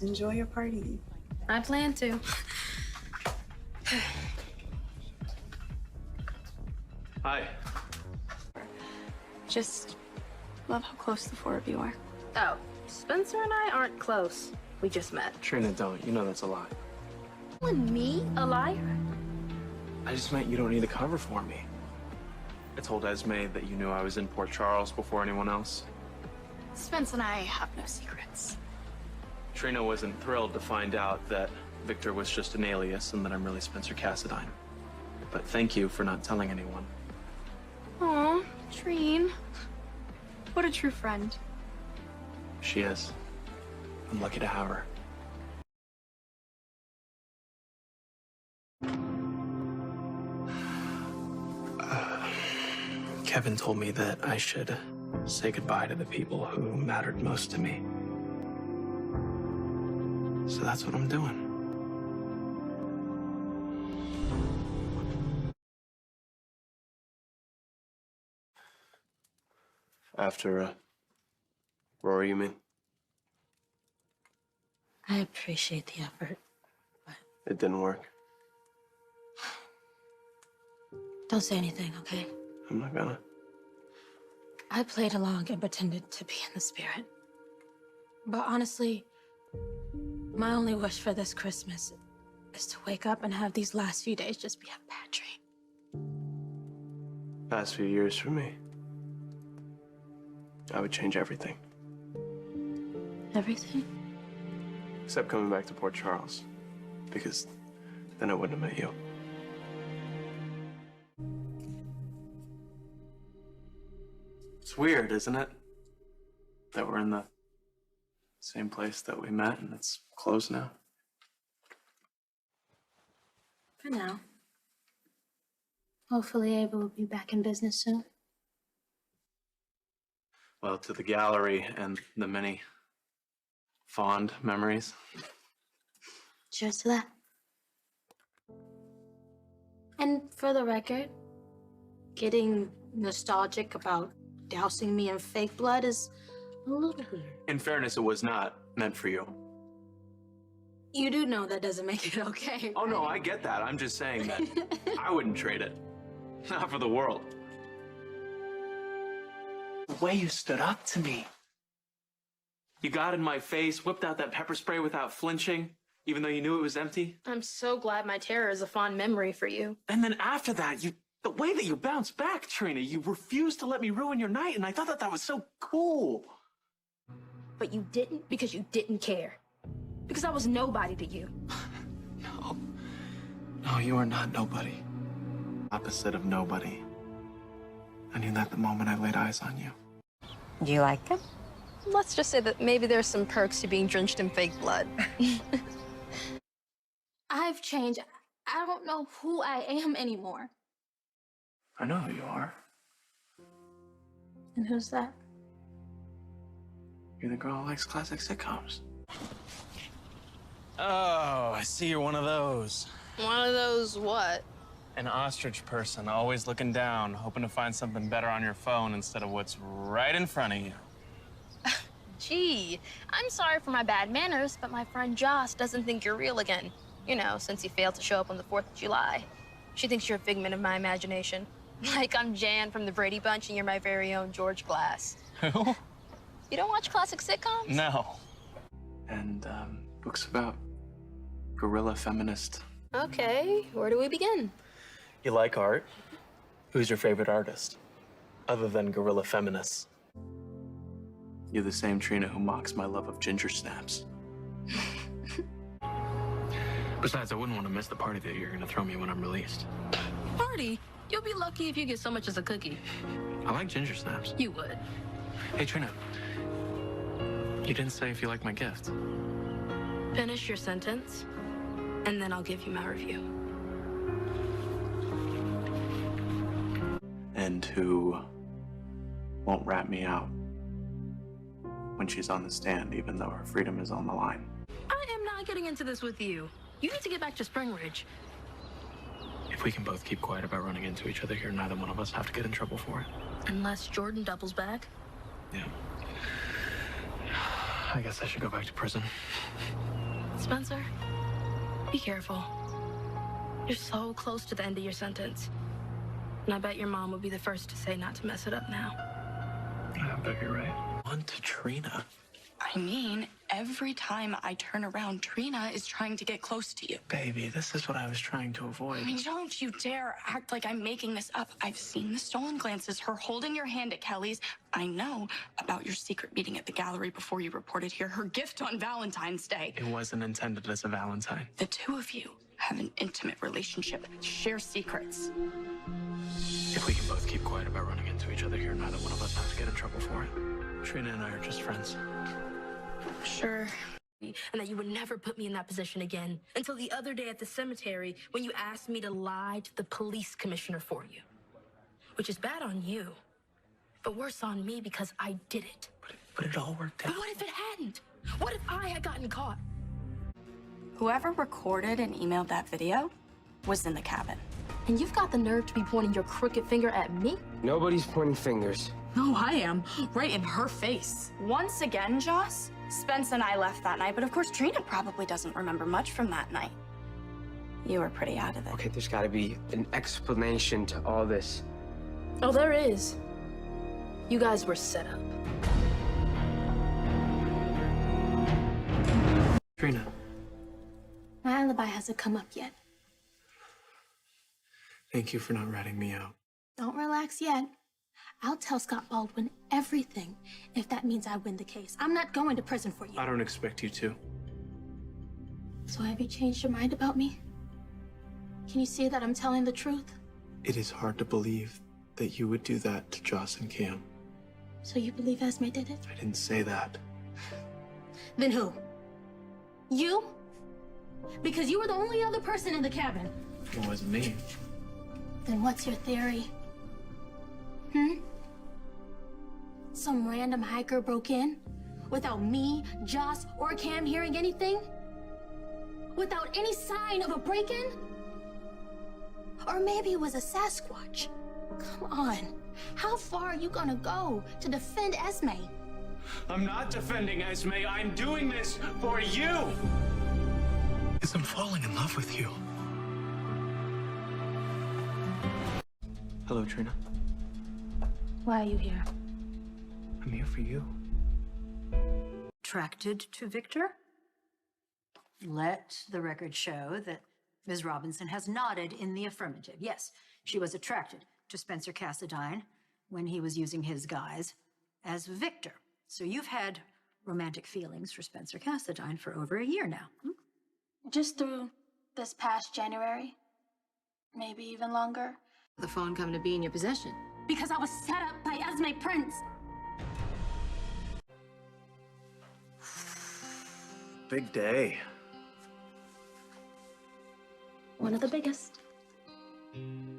Enjoy your party. I plan to. Hi. Just love how close the four of you are. Oh, Spencer and I aren't close. We just met. Trina, don't. You know that's a lie. Calling me a liar? I just meant you don't need to cover for me. I told Esme that you knew I was in Port Charles before anyone else. Spence and I have no secrets. Trina wasn't thrilled to find out that Victor was just an alias and that I'm really Spencer Cassadine. But thank you for not telling anyone. Aw, Trine. What a true friend. She is. I'm lucky to have her. Kevin told me that I should say goodbye to the people who mattered most to me. So that's what I'm doing. After, Rory, you mean? I appreciate the effort, but... It didn't work. Don't say anything, okay? I'm not gonna. I played along and pretended to be in the spirit. But honestly, my only wish for this Christmas is to wake up and have these last few days just be a bad dream. Past few years for me. I would change everything. Everything? Except coming back to Port Charles. Because then I wouldn't have met you. It's weird, isn't it? That we're in the same place that we met and it's closed now. For now. Hopefully Ava will be back in business soon. Well, to the gallery and the many fond memories. Cheers to that. And for the record, getting nostalgic about dousing me in fake blood is a little weird. In fairness, it was not meant for you. You do know that doesn't make it okay, right? Oh, no, I get that. I'm just saying that I wouldn't trade it. Not for the world. The way you stood up to me. You got in my face, whipped out that pepper spray without flinching, even though you knew it was empty. I'm so glad my terror is a fond memory for you. And then after that, the way that you bounced back, Trina, you refused to let me ruin your night, and I thought that was so cool. But you didn't because you didn't care. Because I was nobody to you. No. No, you are not nobody. Opposite of nobody. I knew that the moment I laid eyes on you. Do you like him? Let's just say that maybe there's some perks to being drenched in fake blood. I've changed. I don't know who I am anymore. I know who you are. And who's that? You're the girl who likes classic sitcoms. Oh, I see you're one of those. One of those what? An ostrich person, always looking down, hoping to find something better on your phone instead of what's right in front of you. Gee, I'm sorry for my bad manners, but my friend Joss doesn't think you're real again. You know, since you failed to show up on the 4th of July. She thinks you're a figment of my imagination. Like I'm Jan from the Brady Bunch and you're my very own George Glass. Who? You don't watch classic sitcoms? No. And, books about guerrilla feminist. Okay, where do we begin? You like art? Who's your favorite artist? Other than guerrilla feminists. You're the same Trina who mocks my love of ginger snaps. Besides, I wouldn't want to miss the party that you're gonna throw me when I'm released. Party? You'll be lucky if you get so much as a cookie. I like ginger snaps. You would. Hey, Trina. You didn't say if you like my gift. Finish your sentence, and then I'll give you my review. And who won't rat me out when she's on the stand, even though her freedom is on the line. I am not getting into this with you. You need to get back to Spring Ridge. If we can both keep quiet about running into each other here, neither one of us have to get in trouble for it. Unless Jordan doubles back. Yeah. I guess I should go back to prison. Spencer, be careful. You're so close to the end of your sentence. And I bet your mom would be the first to say not to mess it up now. I bet you're right. On to Trina. I mean, every time I turn around, Trina is trying to get close to you. Baby, this is what I was trying to avoid. I mean, don't you dare act like I'm making this up. I've seen the stolen glances, her holding your hand at Kelly's. I know about your secret meeting at the gallery before you reported here, her gift on Valentine's Day. It wasn't intended as a Valentine. The two of you have an intimate relationship, share secrets. If we can both keep quiet about running into each other here, neither one of us has to get in trouble for it. Trina and I are just friends. Sure. And that you would never put me in that position again until the other day at the cemetery when you asked me to lie to the police commissioner for you. Which is bad on you, but worse on me because I did it. But it all worked out. But what if it hadn't? What if I had gotten caught? Whoever recorded and emailed that video was in the cabin. And you've got the nerve to be pointing your crooked finger at me? Nobody's pointing fingers. No, I am. Right in her face. Once again, Joss, Spence and I left that night, but of course Trina probably doesn't remember much from that night. You were pretty out of it. Okay, there's gotta be an explanation to all this. Oh, there is. You guys were set up. Trina. My alibi hasn't come up yet. Thank you for not ratting me out. Don't relax yet. I'll tell Scott Baldwin everything if that means I win the case. I'm not going to prison for you. I don't expect you to. So have you changed your mind about me? Can you see that I'm telling the truth? It is hard to believe that you would do that to Joss and Cam. So you believe Esme did it? I didn't say that. Then who? You? Because you were the only other person in the cabin. It wasn't me. Then what's your theory? Some random hiker broke in? Without me, Joss, or Cam hearing anything? Without any sign of a break-in? Or maybe it was a Sasquatch? Come on. How far are you gonna go to defend Esme? I'm not defending Esme. I'm doing this for you. Because I'm falling in love with you. Hello, Trina. Why are you here? I'm here for you. Attracted to Victor? Let the record show that Ms. Robinson has nodded in the affirmative. Yes, she was attracted to Spencer Cassadine when he was using his guise as Victor. So you've had romantic feelings for Spencer Cassadine for over a year now. Just through this past January? Maybe even longer? The phone come to be in your possession. Because I was set up by Esme Prince. Big day. One of the biggest.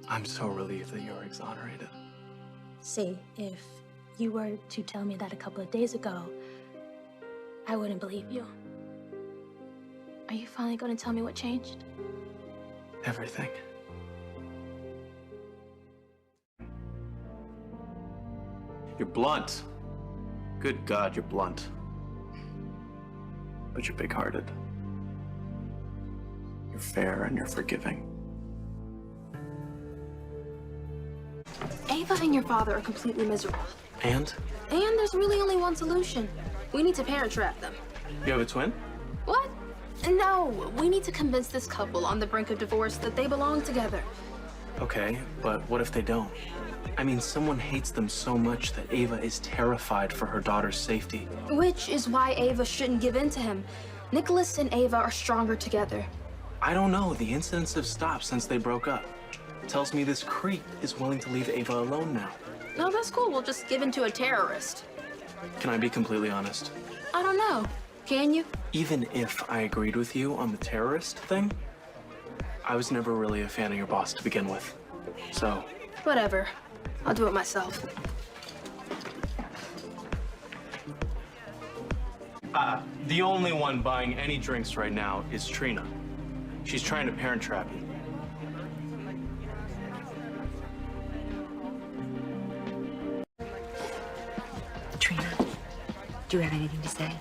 I'm so relieved that you're exonerated. See, if you were to tell me that a couple of days ago, I wouldn't believe you. Are you finally going to tell me what changed? Everything. You're blunt. Good God, you're blunt. But you're big-hearted. You're fair and you're forgiving. Ava and your father are completely miserable. And? And there's really only one solution. We need to parent trap them. You have a twin? What? No, we need to convince this couple on the brink of divorce that they belong together. Okay, but what if they don't? I mean, someone hates them so much that Ava is terrified for her daughter's safety. Which is why Ava shouldn't give in to him. Nicholas and Ava are stronger together. I don't know. The incidents have stopped since they broke up. Tells me this creep is willing to leave Ava alone now. No, that's cool. We'll just give in to a terrorist. Can I be completely honest? I don't know. Can you? Even if I agreed with you on the terrorist thing, I was never really a fan of your boss to begin with. So... Whatever. I'll do it myself. The only one buying any drinks right now is Trina. She's trying to parent trap you. Trina, do you have anything to say?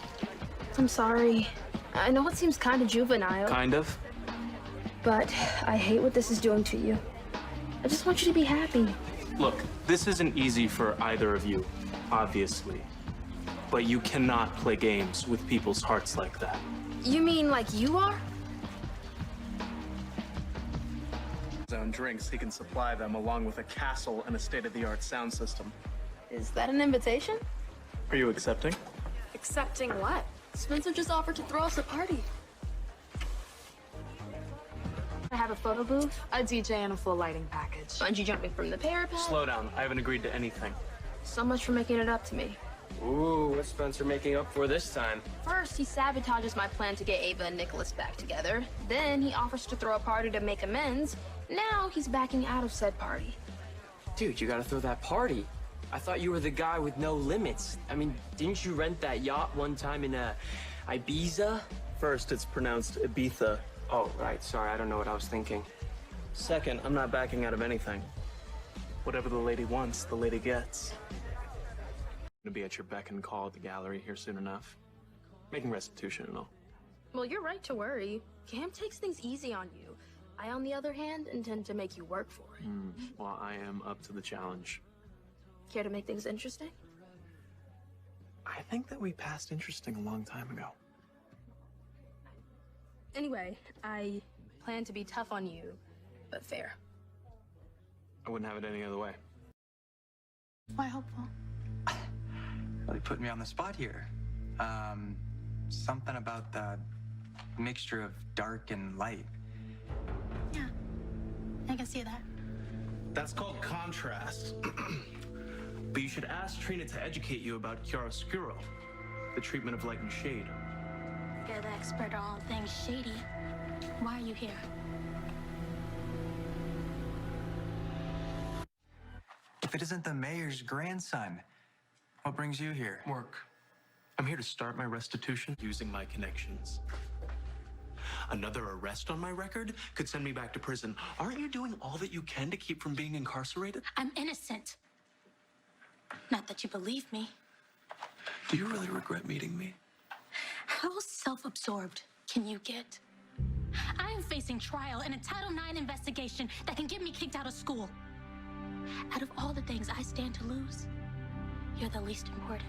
I'm sorry. I know it seems kind of juvenile, Kind of. but I hate what this is doing to you. I just want you to be happy. Look, this isn't easy for either of you, obviously. But you cannot play games with people's hearts like that. You mean like you are? His own drinks, he can supply them along with a castle and a state-of-the-art sound system. Is that an invitation? Are you accepting? Accepting what? Spencer just offered to throw us a party. I have a photo booth, A DJ and a full lighting package. bungee jumping from the parapet. Slow down. I haven't agreed to anything. So much for making it up to me. Ooh, what's Spencer making up for this time? First, he sabotages my plan to get Ava and Nicholas back together. Then he offers to throw a party to make amends. Now he's backing out of said party. Dude, you gotta throw that party. I thought you were the guy with no limits. I mean, didn't you rent that yacht one time in Ibiza? First, it's pronounced Ibiza. Oh, right. Sorry, I don't know what I was thinking. Second, I'm not backing out of anything. Whatever the lady wants, the lady gets. I'm gonna be at your beck and call at the gallery here soon enough. Making restitution and all. Well, you're right to worry. Cam takes things easy on you. I, on the other hand, intend to make you work for it. Well, I am up to the challenge. Care to make things interesting? I think that we passed interesting a long time ago. Anyway, I plan to be tough on you, but fair. I wouldn't have it any other way. Why hopeful? Really put me on the spot here. Something about the mixture of dark and light. Yeah, I can see that. That's called contrast. But you should ask Trina to educate you about chiaroscuro, the treatment of light and shade. You're the expert on all things shady. Why are you here? If it isn't the mayor's grandson, what brings you here? Work. I'm here to start my restitution using my connections. Another arrest on my record could send me back to prison. Aren't you doing all that you can to keep from being incarcerated? I'm innocent. Not that you believe me. Do you really regret meeting me? How self-absorbed can you get? I am facing trial in a Title IX investigation that can get me kicked out of school. Out of all the things I stand to lose, you're the least important.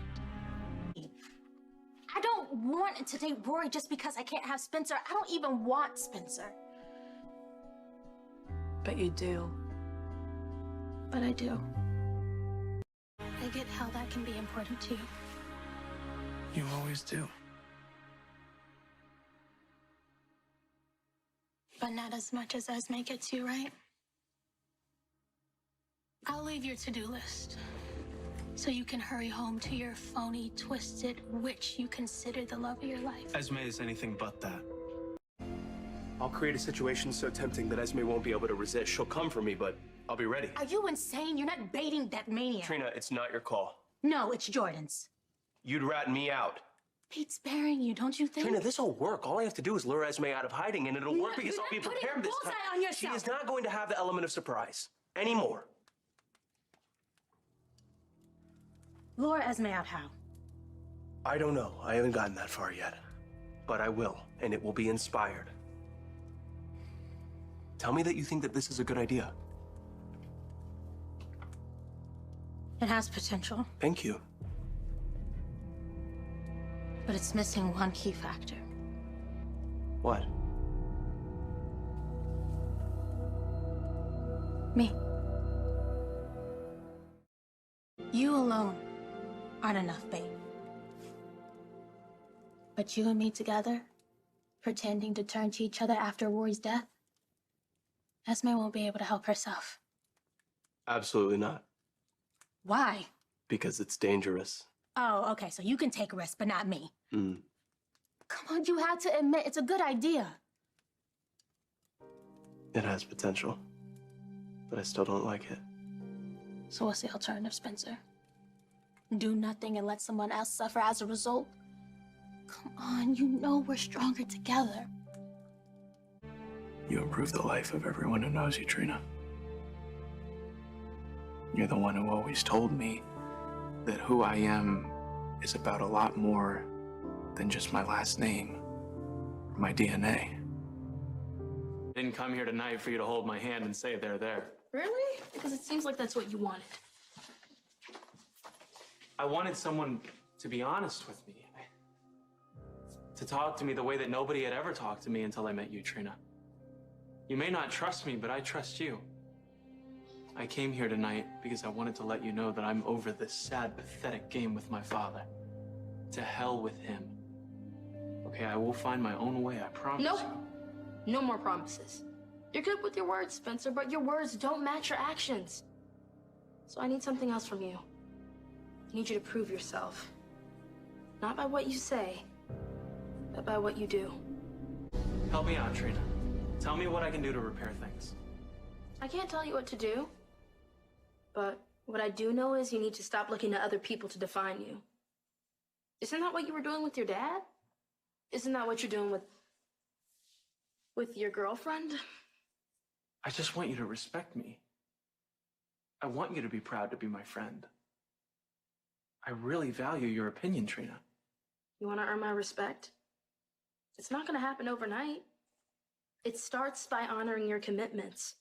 I don't want to date Rory just because I can't have Spencer. I don't even want Spencer. But you do. But I do. I get how that can be important to you. You always do. But not as much as Esme gets you, right? I'll leave your to-do list so you can hurry home to your phony, twisted witch you consider the love of your life. Esme is anything but that. I'll create a situation so tempting that Esme won't be able to resist. She'll come for me, but I'll be ready. Are you insane? You're not baiting that maniac. Trina, it's not your call. No, it's Jordan's. You'd rat me out. Pete's sparing you, don't you think? Trina, this'll work. All I have to do is lure Esme out of hiding, and it'll work because you're I'll be not putting prepared a this time. bullseye on yourself. She is not going to have the element of surprise anymore. Lure Esme out how? I don't know. I haven't gotten that far yet. But I will, and it will be inspired. Tell me that you think that this is a good idea. It has potential, Thank you. but it's missing one key factor. What? Me. You alone aren't enough, babe. But you and me together, pretending to turn to each other after Rory's death, Esme won't be able to help herself. Absolutely not. Why? Because it's dangerous. Oh, okay, so you can take risks, but not me. Mm. Come on, you have to admit it's a good idea. It has potential. But I still don't like it. So what's the alternative, Spencer? Do nothing and let someone else suffer as a result? Come on, you know we're stronger together. You improve the life of everyone who knows you, Trina. You're the one who always told me that who I am is about a lot more than just my last name or my DNA. I didn't come here tonight for you to hold my hand and say they're there. Really? Because it seems like that's what you wanted. I wanted someone to be honest with me. To talk to me the way that nobody had ever talked to me until I met you, Trina. You may not trust me, but I trust you. I came here tonight because I wanted to let you know that I'm over this sad, pathetic game with my father. To hell with him. Okay, I will find my own way, I promise. Nope. No more promises. You're good with your words, Spencer, but your words don't match your actions. So I need something else from you. I need you to prove yourself. Not by what you say, but by what you do. Help me out, Trina. Tell me what I can do to repair things. I can't tell you what to do, but what I do know is you need to stop looking to other people to define you. Isn't that what you were doing with your dad? Isn't that what you're doing with your girlfriend? I just want you to respect me. I want you to be proud to be my friend. I really value your opinion, Trina. You want to earn my respect? It's not going to happen overnight. It starts by honoring your commitments.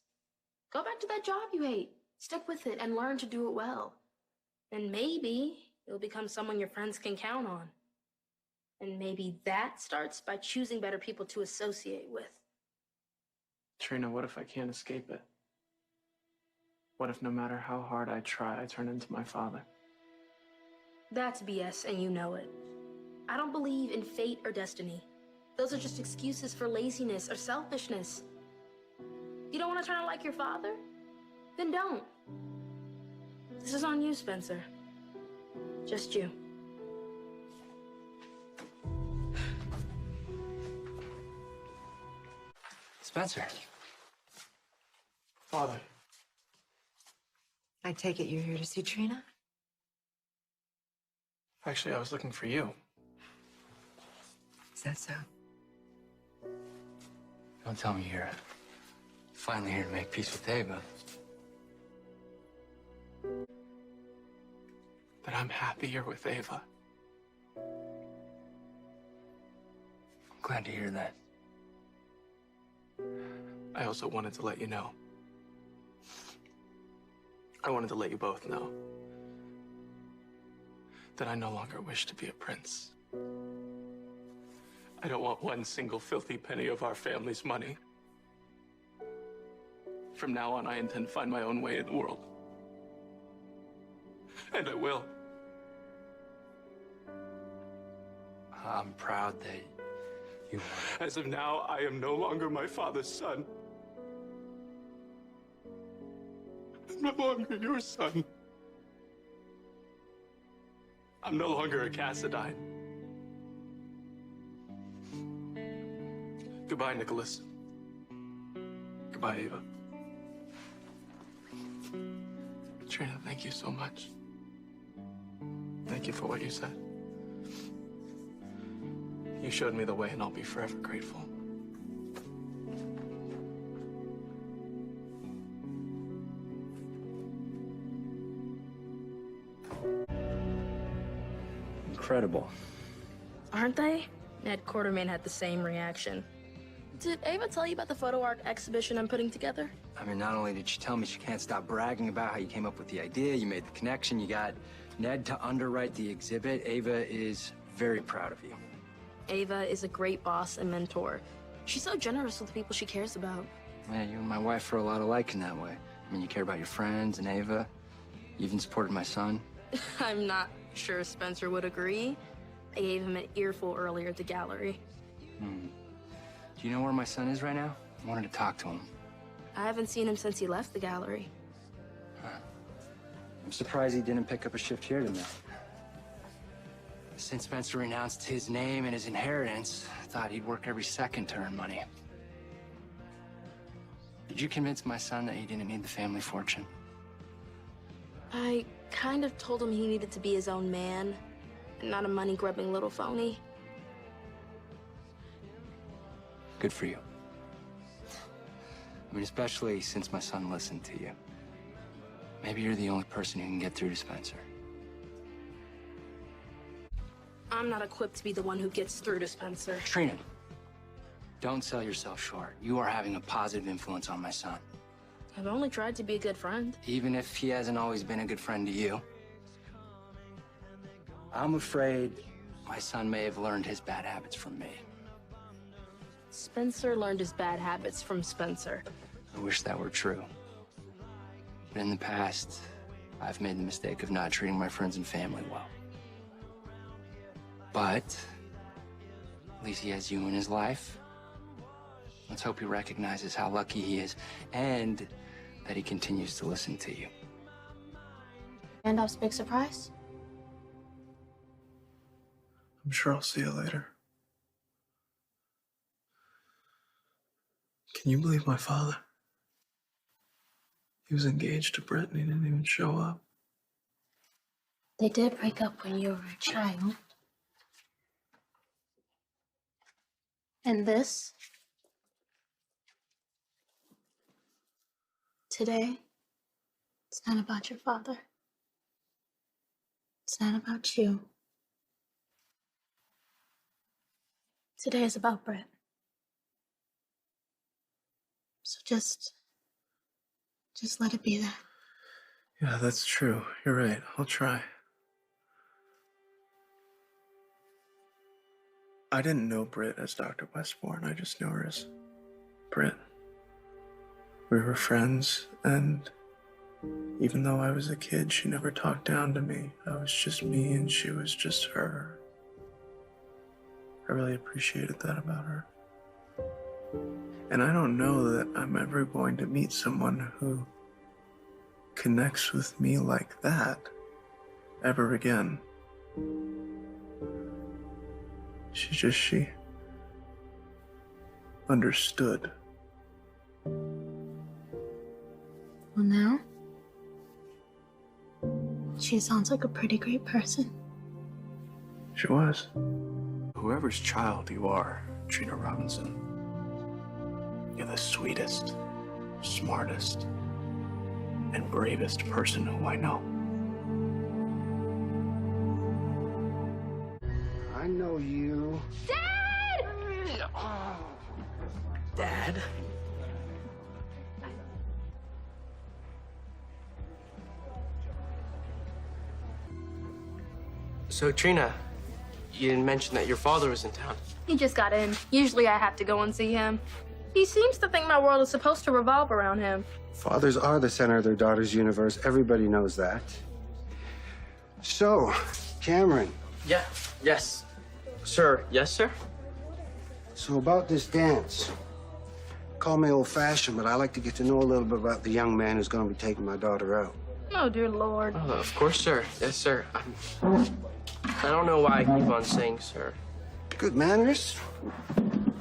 Go back to that job you hate. Stick with it and learn to do it well. And maybe you'll become someone your friends can count on. And maybe that starts by choosing better people to associate with. Trina, what if I can't escape it? What if no matter how hard I try, I turn into my father? That's BS, and you know it. I don't believe in fate or destiny. Those are just excuses for laziness or selfishness. You don't want to turn out like your father? Then don't. This is on you, Spencer. Just you. Spencer. Father. I take it you're here to see Trina? Actually, I was looking for you. Is that so? Don't tell me you're finally here to make peace with Ava. That I'm happier with Ava. I'm glad to hear that. I also wanted to let you know. I wanted to let you both know that I no longer wish to be a prince. I don't want one single filthy penny of our family's money. From now on, I intend to find my own way in the world. And I will. I'm proud that you... As of now, I am no longer my father's son. I'm no longer your son. I'm no longer a Cassadine. Goodbye, Nicholas. Goodbye, Ava. Trina, thank you so much. Thank you for what you said. You showed me the way, and I'll be forever grateful. Incredible. Aren't they? Ned Quartermain had the same reaction. Did Ava tell you about the photo art exhibition I'm putting together? I mean, not only did she tell me she can't stop bragging about how you came up with the idea, you made the connection, you got Ned to underwrite the exhibit. Ava is very proud of you. Ava is a great boss and mentor. She's so generous with the people she cares about. Yeah, you and my wife are a lot alike in that way. I mean, you care about your friends and Ava. You even supported my son. I'm not sure Spencer would agree. I gave him an earful earlier at the gallery. Do you know where my son is right now? I wanted to talk to him. I haven't seen him since he left the gallery. I'm surprised he didn't pick up a shift here tonight. Since Spencer renounced his name and his inheritance, I thought he'd work every second to earn money. Did you convince my son that he didn't need the family fortune? I kind of told him he needed to be his own man, and not a money-grubbing little phony. Good for you. I mean, especially since my son listened to you. Maybe you're the only person who can get through to Spencer. I'm not equipped to be the one who gets through to Spencer. Trina, don't sell yourself short. You are having a positive influence on my son. I've only tried to be a good friend. Even if he hasn't always been a good friend to you. I'm afraid my son may have learned his bad habits from me. Spencer learned his bad habits from Spencer. I wish that were true. But in the past, I've made the mistake of not treating my friends and family well. But at least he has you in his life. Let's hope he recognizes how lucky he is and that he continues to listen to you. Randolph's big surprise? I'm sure I'll see you later. Can you believe my father? He was engaged to Brett and he didn't even show up. They did break up when you were a child. And this? Today, it's not about your father. It's not about you. Today is about Brett. So just let it be that. Yeah, that's true. You're right. I'll try. I didn't know Britt as Dr. Westbourne. I just knew her as Britt. We were friends, and even though I was a kid, she never talked down to me. I was just me, and she was just her. I really appreciated that about her. And I don't know that I'm ever going to meet someone who connects with me like that ever again. She understood. Well, now, she sounds like a pretty great person. She was. Whoever's child you are, Trina Robinson, you're the sweetest, smartest, and bravest person who I know. I know you. Dad! Dad? So, Trina, you didn't mention that your father was in town. He just got in. Usually I have to go and see him. He seems to think my world is supposed to revolve around him. Fathers are the center of their daughter's universe. Everybody knows that. So, Cameron. Yeah, yes. Sir, yes, sir? So about this dance. Call me old-fashioned, but I like to get to know a little bit about the young man who's going to be taking my daughter out. Oh, dear Lord. Oh, of course, sir. Yes, sir. I don't know why I keep on saying sir. Good manners.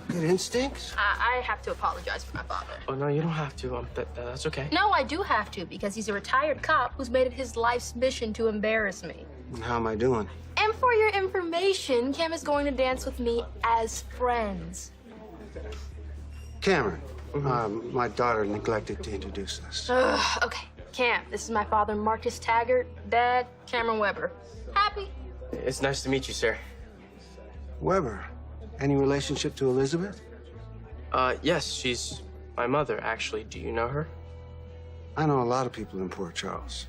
Good instincts. I have to apologize for my father. Oh, no, you don't have to. That's okay. No, I do have to, because he's a retired cop who's made it his life's mission to embarrass me. And how am I doing? And for your information, Cam is going to dance with me as friends. Cameron, my daughter neglected to introduce us. Okay, Cam, this is my father, Marcus Taggart. Dad, Cameron Weber. Happy? It's nice to meet you, sir. Weber, any relationship to Elizabeth? Yes, she's my mother, actually. Do you know her? I know a lot of people in Port Charles.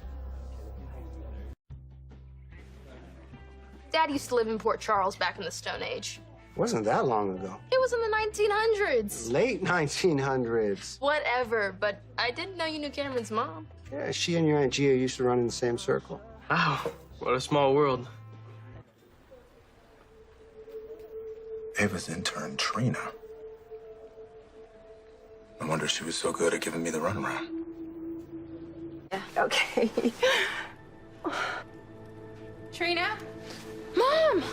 Dad used to live in Port Charles back in the Stone Age. Wasn't that long ago. It was in the 1900s. Late 1900s. Whatever, but I didn't know you knew Cameron's mom. Yeah, she and your Aunt Gia used to run in the same circle. Wow, what a small world. Ava's intern, Trina. No wonder she was so good at giving me the runaround. Yeah, okay. Trina? Mom!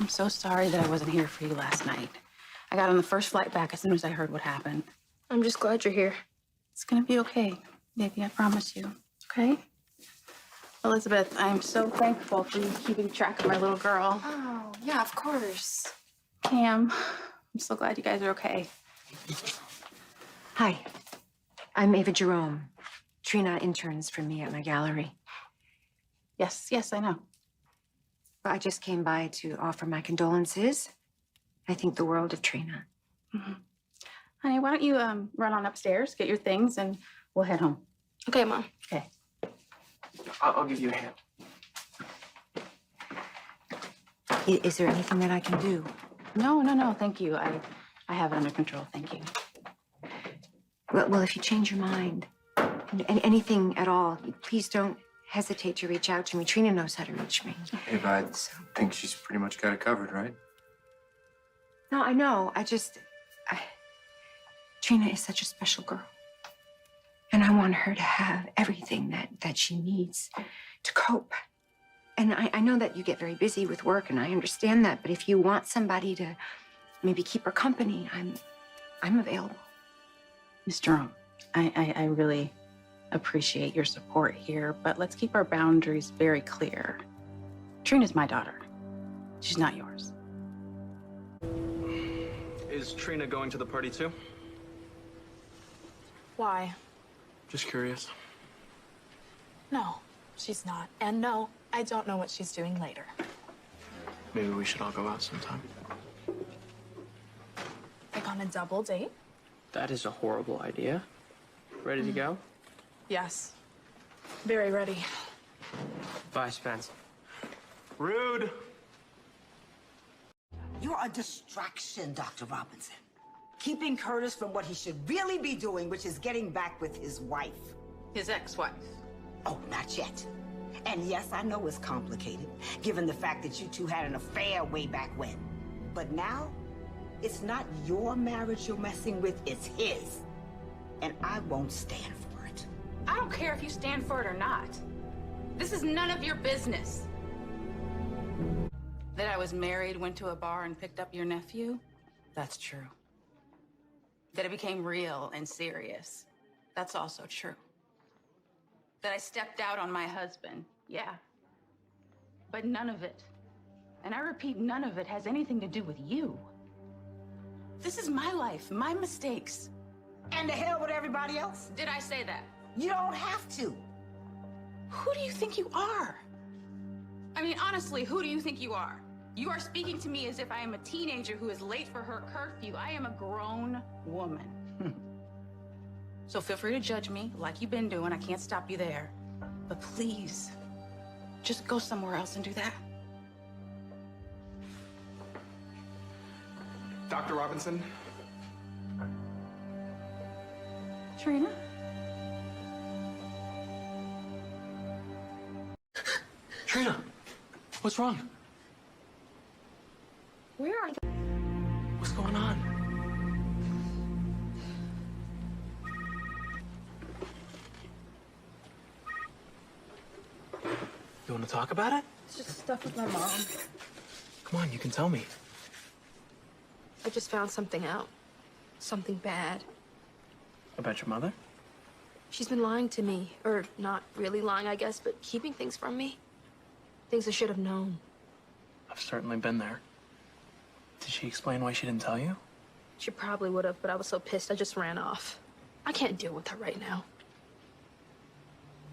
I'm so sorry that I wasn't here for you last night. I got on the first flight back as soon as I heard what happened. I'm just glad you're here. It's gonna be okay, baby, I promise you, okay? Elizabeth, I'm so thankful for you keeping track of my little girl. Oh, yeah, of course. Cam, I'm so glad you guys are okay. Hi. I'm Ava Jerome. Trina interns for me at my gallery. Yes, I know. I just came by to offer my condolences. I think the world of Trina. Honey, why don't you run on upstairs, get your things, and we'll head home. Okay, Mom. Okay. I'll give you a hand. Is there anything that I can do? No, thank you. I have it under control, thank you. Well, if you change your mind, and anything at all, please don't hesitate to reach out to me. Trina knows how to reach me. Ava, I think she's pretty much got it covered, right? No, I know. Trina is such a special girl. And I want her to have everything that she needs to cope. And I know that you get very busy with work, and I understand that. But if you want somebody to maybe keep her company, I'm available. Miss Jerome, I really appreciate your support here, but let's keep our boundaries very clear. Trina's my daughter. She's not yours. Is Trina going to the party too? Why? Just curious. No, she's not. And no, I don't know what she's doing later. Maybe we should all go out sometime. Like on a double date? That is a horrible idea. Ready to go? Yes. Very ready. Bye, Spence. Rude! You're a distraction, Dr. Robinson. Keeping Curtis from what he should really be doing, which is getting back with his wife. His ex-wife. Oh, not yet. And yes, I know it's complicated, given the fact that you two had an affair way back when. But now, it's not your marriage you're messing with, it's his. And I won't stand for it. I don't care if you stand for it or not. This is none of your business. That I was married, went to a bar, and picked up your nephew? That's true. That it became real and serious? That's also true. That I stepped out on my husband? Yeah. But none of it, and I repeat, none of it has anything to do with you. This is my life, my mistakes. And to hell with everybody else? Did I say that? You don't have to. Who do you think you are? I mean, honestly, who do you think you are? You are speaking to me as if I am a teenager who is late for her curfew. I am a grown woman. So feel free to judge me like you've been doing. I can't stop you there. But please, just go somewhere else and do that. Dr. Robinson? Trina? Trina! What's wrong? Where are you? What's going on? You want to talk about it? It's just stuff with my mom. Come on, you can tell me. I just found something out. Something bad. About your mother? She's been lying to me. Or not really lying, I guess, but keeping things from me. Things I should have known. I've certainly been there. Did she explain why she didn't tell you? She probably would have, but I was so pissed I just ran off. I can't deal with her right now.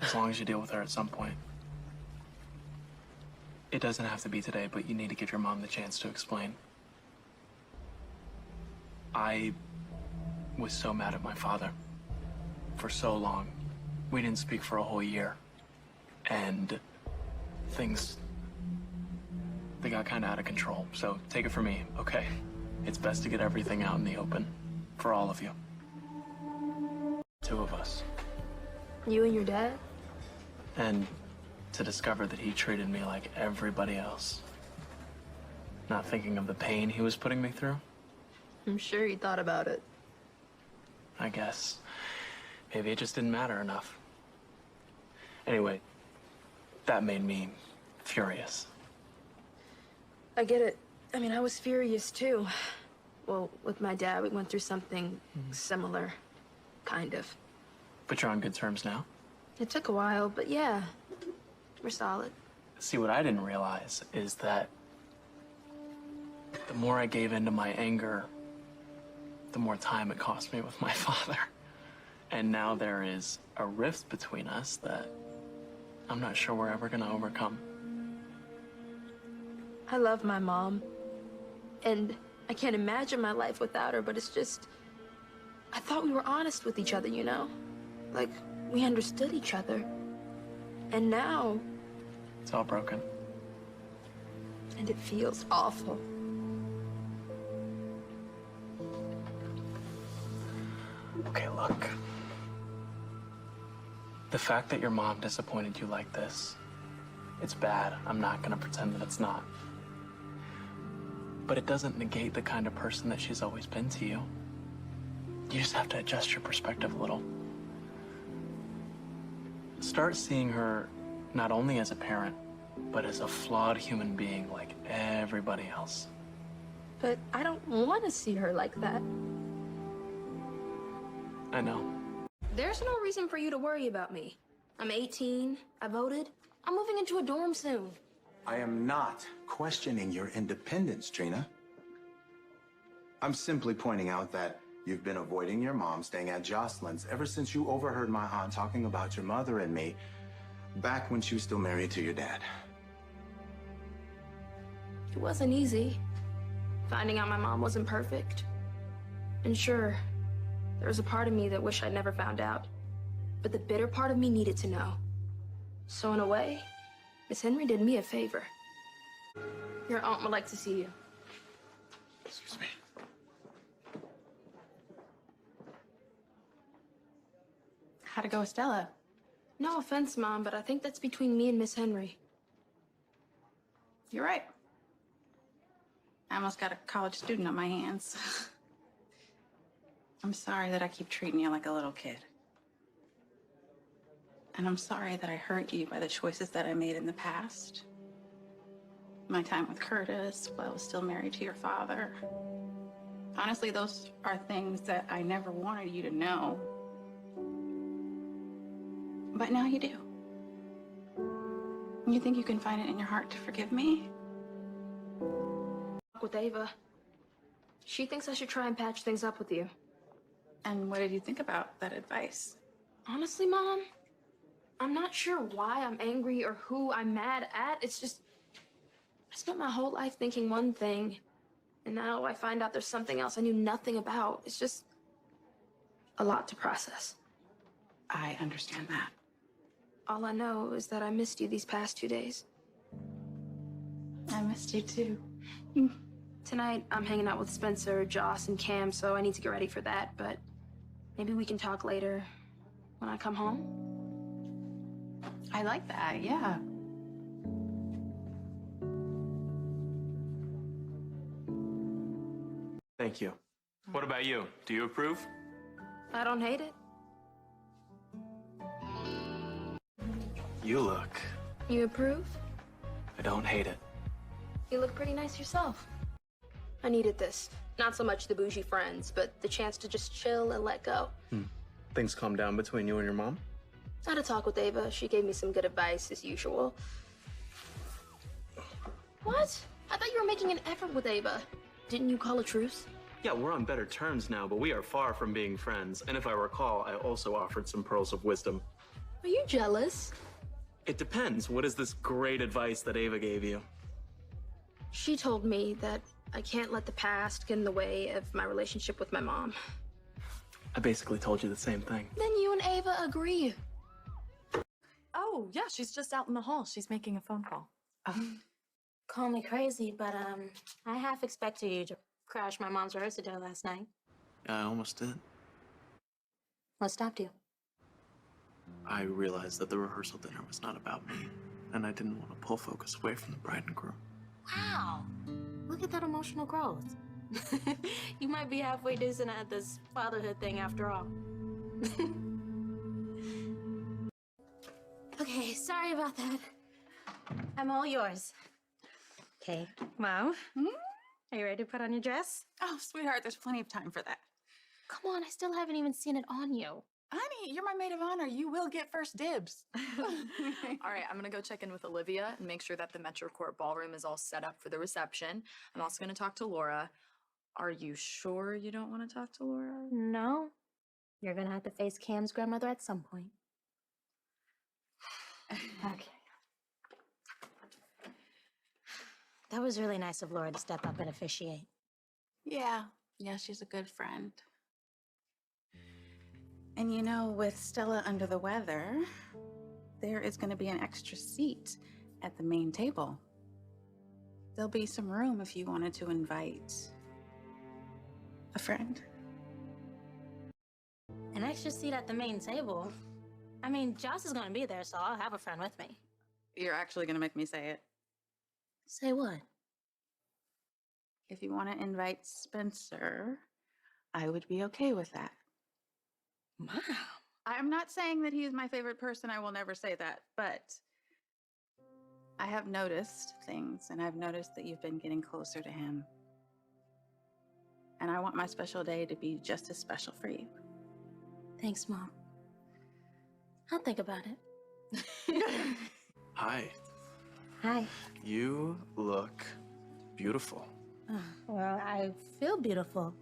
As long as you deal with her at some point. It doesn't have to be today, but you need to give your mom the chance to explain. I was so mad at my father. For so long. We didn't speak for a whole year. And they got kind of out of control. So take it from me, okay? It's best to get everything out in the open. For all of you. Two of us. You and your dad? And to discover that he treated me like everybody else. Not thinking of the pain he was putting me through. I'm sure you thought about it. I guess. Maybe it just didn't matter enough. Anyway, that made me furious. I get it. I mean, I was furious too. Well, with my dad, we went through something similar. Kind of. But you're on good terms now? It took a while, but yeah. We're solid. See, what I didn't realize is that the more I gave in to my anger, the more time it cost me with my father. And now there is a rift between us that I'm not sure we're ever gonna overcome. I love my mom, and I can't imagine my life without her, but it's just, I thought we were honest with each other, you know? Like, we understood each other. And now... It's all broken. And it feels awful. Okay, look. The fact that your mom disappointed you like this, it's bad. I'm not gonna pretend that it's not. But it doesn't negate the kind of person that she's always been to you. You just have to adjust your perspective a little. Start seeing her not only as a parent, but as a flawed human being like everybody else. But I don't want to see her like that. I know. There's no reason for you to worry about me. I'm 18, I voted. I'm moving into a dorm soon. I am not questioning your independence, Trina. I'm simply pointing out that you've been avoiding your mom staying at Jocelyn's ever since you overheard my aunt talking about your mother and me back when she was still married to your dad. It wasn't easy, finding out my mom wasn't perfect. And sure, there was a part of me that wished I'd never found out. But the bitter part of me needed to know. So in a way, Miss Henry did me a favor. Your aunt would like to see you. Excuse me. How'd it go with Stella? No offense, Mom, but I think that's between me and Miss Henry. You're right. I almost got a college student on my hands. I'm sorry that I keep treating you like a little kid. And I'm sorry that I hurt you by the choices that I made in the past. My time with Curtis while I was still married to your father. Honestly, those are things that I never wanted you to know. But now you do. You think you can find it in your heart to forgive me? With Ava. She thinks I should try and patch things up with you. And what did you think about that advice? Honestly, Mom, I'm not sure why I'm angry or who I'm mad at. It's just, I spent my whole life thinking one thing, and now I find out there's something else I knew nothing about. It's just a lot to process. I understand that. All I know is that I missed you these past 2 days. I missed you too. Tonight, I'm hanging out with Spencer, Joss, and Cam, so I need to get ready for that, but maybe we can talk later when I come home. I like that, yeah. Thank you. What about you? Do you approve? I don't hate it. You look. You approve? I don't hate it. You look pretty nice yourself. I needed this. Not so much the bougie friends, but the chance to just chill and let go. Things calm down between you and your mom? I had a talk with Ava. She gave me some good advice, as usual. What? I thought you were making an effort with Ava. Didn't you call a truce? Yeah, we're on better terms now, but we are far from being friends. And if I recall, I also offered some pearls of wisdom. Are you jealous? It depends. What is this great advice that Ava gave you? She told me that I can't let the past get in the way of my relationship with my mom. I basically told you the same thing. Then you and Ava agree. Oh, yeah, she's just out in the hall. She's making a phone call. Call me crazy, but I half expected you to crash my mom's rehearsal last night. I almost did. What stopped you? I realized that the rehearsal dinner was not about me, and I didn't want to pull focus away from the bride and groom. Wow. Look at that emotional growth. You might be halfway decent at this fatherhood thing after all. Okay, sorry about that. I'm all yours. Okay, Mom. Are you ready to put on your dress? Oh, sweetheart, there's plenty of time for that. Come on, I still haven't even seen it on you. Honey, you're my maid of honor. You will get first dibs. All right, I'm gonna go check in with Olivia and make sure that the Metro Court ballroom is all set up for the reception. I'm also gonna talk to Laura. Are you sure you don't want to talk to Laura? No. You're gonna have to face Cam's grandmother at some point. Okay. That was really nice of Laura to step up and officiate. Yeah, she's a good friend. And you know, with Stella under the weather, there is going to be an extra seat at the main table. There'll be some room if you wanted to invite a friend. An extra seat at the main table? I mean, Joss is gonna be there, so I'll have a friend with me. You're actually going to make me say it. Say what? If you want to invite Spencer, I would be okay with that. Mom. I'm not saying that he is my favorite person. I will never say that. But I have noticed things, and I've noticed that you've been getting closer to him. And I want my special day to be just as special for you. Thanks, Mom. I'll think about it. Hi. Hi. You look beautiful. Well, I feel beautiful.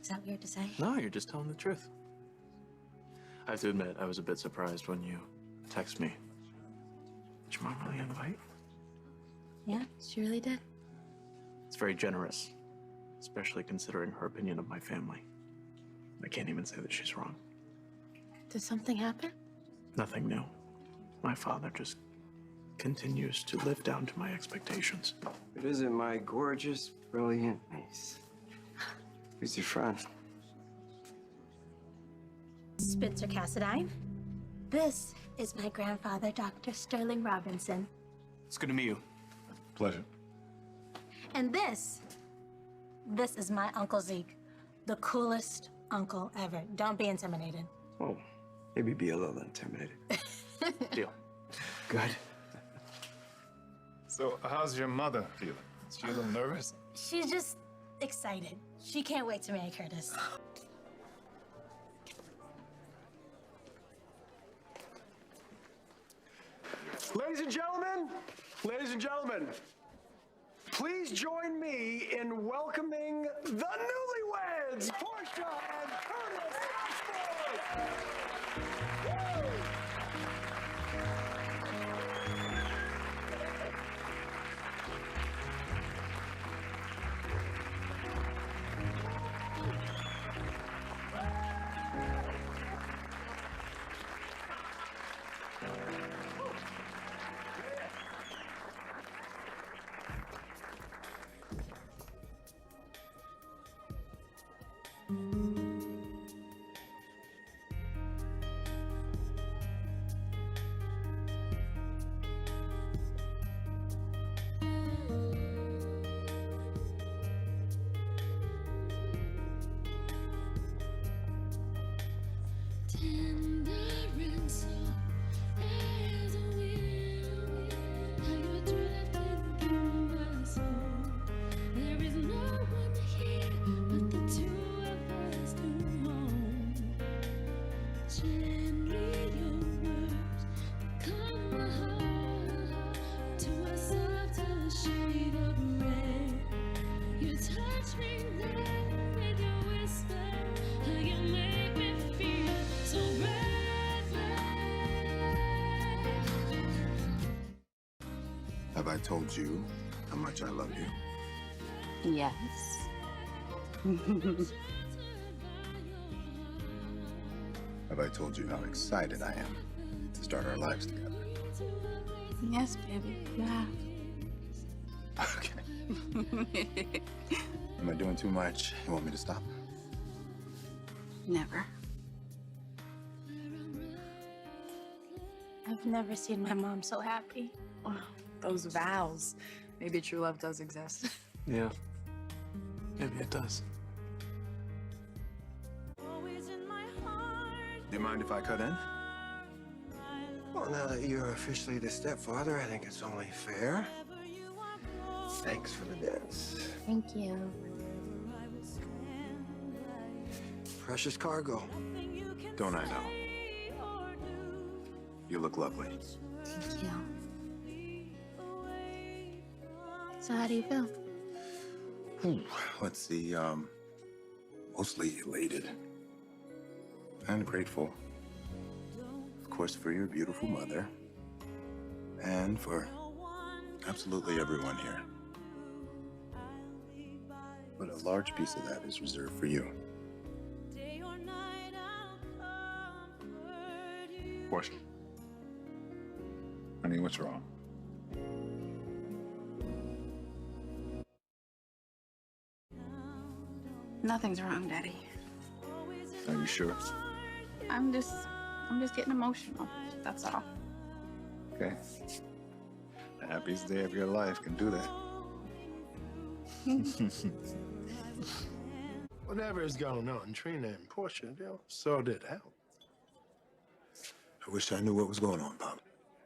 Is that weird to say? No, you're just telling the truth. I have to admit, I was a bit surprised when you texted me. Did your mom really invite? Yeah, she really did. It's very generous, especially considering her opinion of my family. I can't even say that she's wrong. Did something happen? Nothing new. My father just continues to live down to my expectations. It isn't my gorgeous, brilliant niece. Who's your friend? Spencer Cassadine. This is my grandfather, Dr. Sterling Robinson. It's good to meet you. Pleasure. And this is my Uncle Zeke, the coolest uncle ever. Don't be intimidated. Oh, maybe be a little intimidated. Deal. Good. So, how's your mother feeling? Is she a little nervous? She's just excited. She can't wait to marry Curtis. Ladies and gentlemen, please join me in welcoming the newlyweds, Portia and Curtis Ashford. Have I told you how much I love you? Yes. Have I told you how excited I am to start our lives together? Yes, baby, you have. Okay. Am I doing too much? You want me to stop? Never. I've never seen my mom so happy. Oh, those vows. Maybe true love does exist. Yeah. Maybe it does. Do you mind if I cut in? Well, now that you're officially the stepfather, I think it's only fair. Thanks for the dance. Thank you. Precious cargo. Don't I know? You look lovely. Thank you. So how do you feel? Let's see, mostly elated. and grateful, of course, for your beautiful mother and for absolutely everyone here. But a large piece of that is reserved for you. Portia. Honey, what's wrong? Nothing's wrong, Daddy. Are you sure? I'm just getting emotional. That's all. Okay. The happiest day of your life can do that. Whatever is going on, Trina and Portia, they'll sort it out. I wish I knew what was going on, Pop.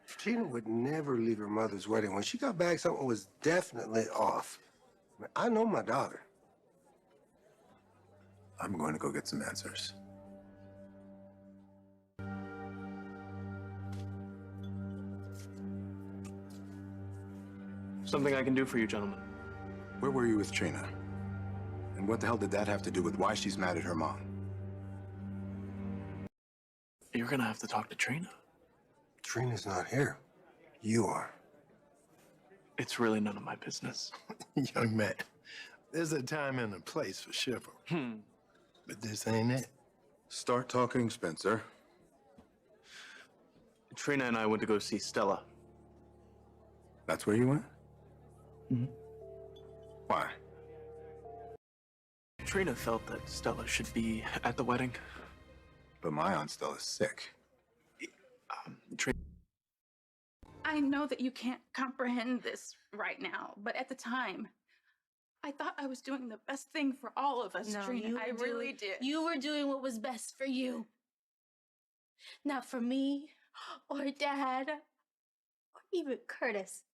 Trina would never leave her mother's wedding. When she got back, something was definitely off. I know my daughter. I'm going to go get some answers. Something I can do for you, gentlemen. Where were you with Trina? And what the hell did that have to do with why she's mad at her mom? You're gonna have to talk to Trina. Trina's not here. You are. It's really none of my business. Young man, there's a time and a place for chivalry. But this ain't it. Start talking, Spencer. Trina and I went to go see Stella. That's where you went? Mm-hmm. Why? Trina felt that Stella should be at the wedding. But my Aunt Stella's sick. Trina. I know that you can't comprehend this right now, but at the time, I thought I was doing the best thing for all of us, Trina. I really did. You were doing what was best for you. Not for me, or Dad, or even Curtis.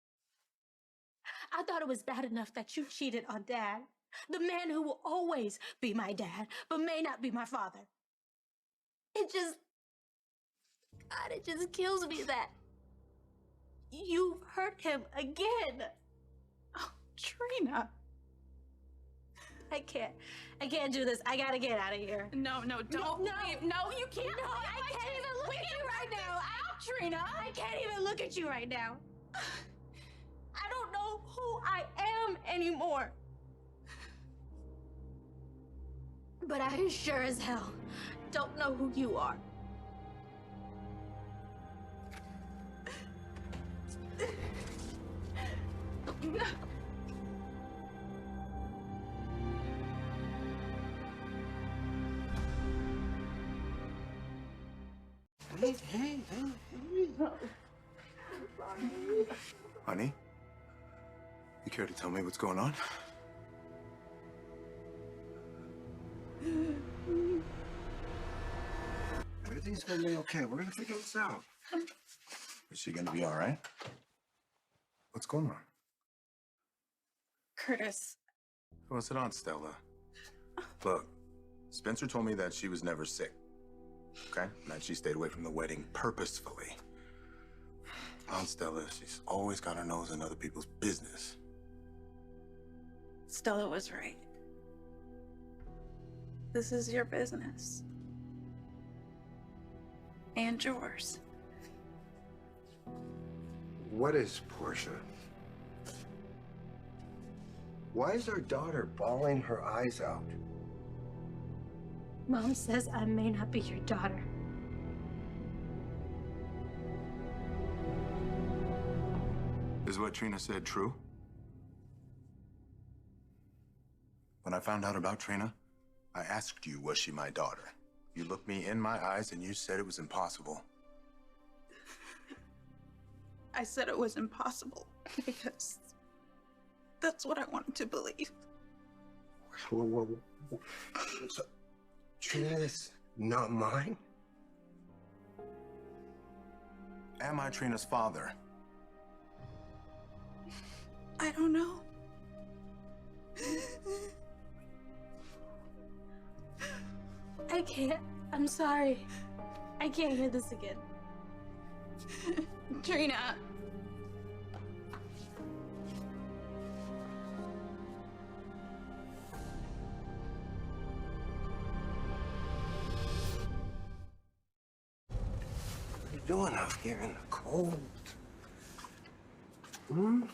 I thought it was bad enough that you cheated on Dad, the man who will always be my dad, but may not be my father. It just kills me that you hurt him again. Oh, Trina. I can't do this. I gotta get out of here. No, don't leave. No, you can't. No, I can't even look at you right now. Out, Trina. I can't even look at you right now. I don't know who I am anymore. But I sure as hell don't know who you are. No. Hey. Honey? You care to tell me what's going on? Everything's gonna be okay. We're gonna figure this out. Is she gonna be all right? What's going on? Curtis. What's it on, Stella? Look, Spencer told me that she was never sick. Okay? And that she stayed away from the wedding purposefully. Aunt Stella, she's always got her nose in other people's business. Stella was right. This is your business. And yours. What is Portia? Why is our daughter bawling her eyes out? Mom says I may not be your daughter. Is what Trina said true? When I found out about Trina, I asked you, was she my daughter? You looked me in my eyes and you said it was impossible. I said it was impossible because that's what I wanted to believe. Whoa. So, Trina is not mine? Am I Trina's father? I don't know. I can't. I'm sorry. I can't hear this again. Trina. doing out here in the cold? Hmm?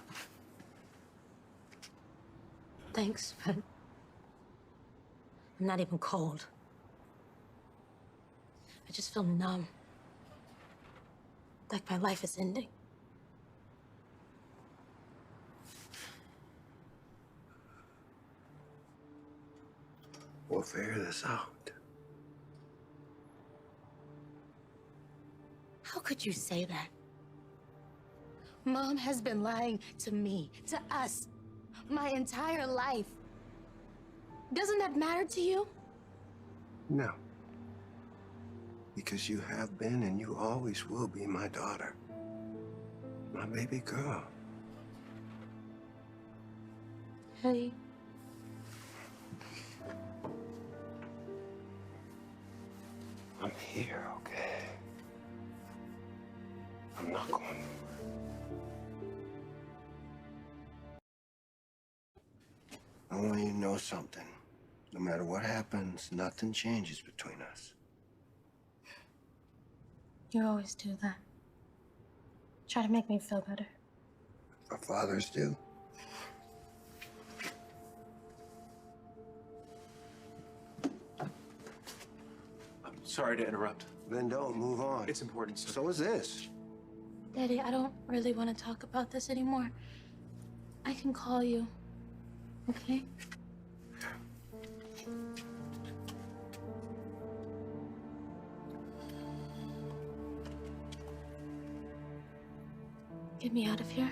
Thanks, but I'm not even cold. I just feel numb. Like my life is ending. We'll figure this out. How could you say that? Mom has been lying to me, to us, my entire life. Doesn't that matter to you? No. Because you have been and you always will be my daughter. My baby girl. Hey. I'm here, okay? I'm not going anywhere. I want you to know something. No matter what happens, nothing changes between us. You always do that. Try to make me feel better. Our fathers do. I'm sorry to interrupt. Then don't move on. It's important, sir. So is this. Daddy, I don't really want to talk about this anymore. I can call you, okay? Get me out of here.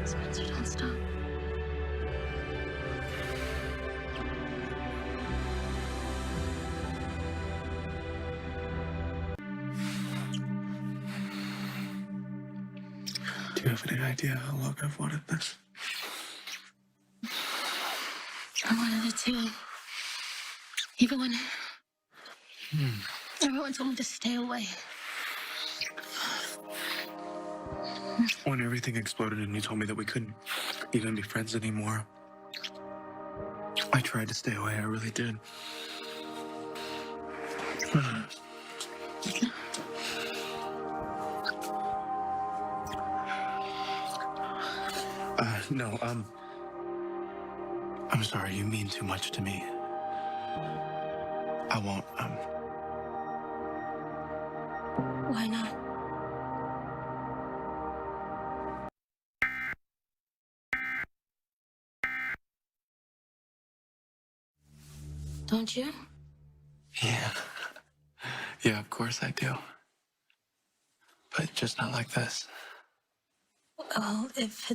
Spencer, don't stop. Do you have any idea how long I've wanted this? I wanted it too. Even when everyone told me to stay away. When everything exploded and you told me that we couldn't even be friends anymore, I tried to stay away, I really did. No, I'm sorry, you mean too much to me. I won't, Why not? Don't you? Yeah. Yeah, of course I do. But just not like this. Well, if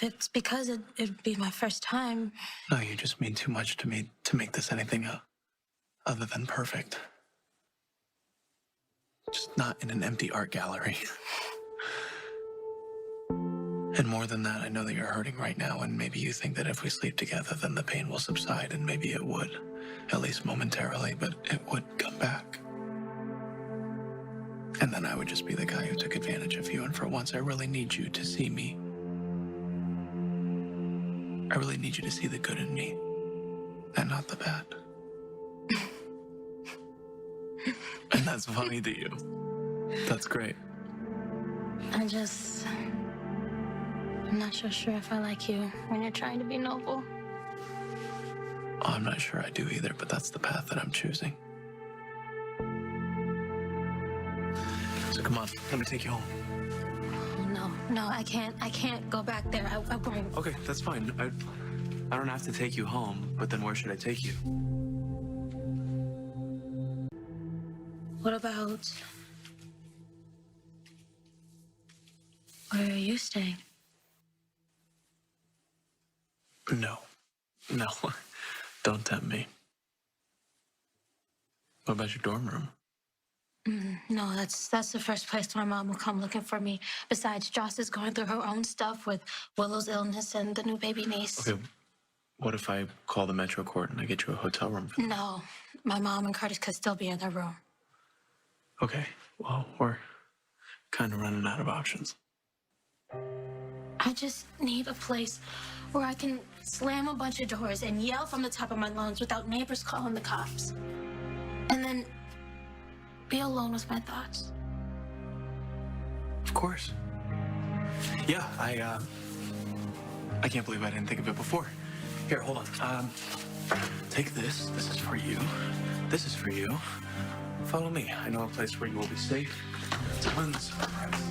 it's because it'd be my first time. No, you just mean too much to me to make this anything other than perfect. Just not in an empty art gallery. And more than that, I know that you're hurting right now, and maybe you think that if we sleep together, then the pain will subside, and maybe it would, at least momentarily, but it would come back. And then I would just be the guy who took advantage of you, and for once, I really need you to see me. I really need you to see the good in me, and not the bad. And that's funny to you. That's great. I'm not so sure if I like you when you're trying to be noble. Oh, I'm not sure I do either, but that's the path that I'm choosing. So come on, let me take you home. Oh, no, I can't go back there. I won't. Okay, that's fine. I don't have to take you home, but then where should I take you? What about... Where are you staying? No. Don't tempt me. What about your dorm room? No, that's the first place my mom will come looking for me. Besides, Joss is going through her own stuff with Willow's illness and the new baby niece. Okay, what if I call the Metro Court and I get you a hotel room? No, my mom and Curtis could still be in their room. Okay, well, we're kind of running out of options. I just need a place where I can slam a bunch of doors and yell from the top of my lungs without neighbors calling the cops. And then be alone with my thoughts. Of course. Yeah, I can't believe I didn't think of it before. Here, hold on. Take this. This is for you. This is for you. Follow me. I know a place where you will be safe. Tons of privacy.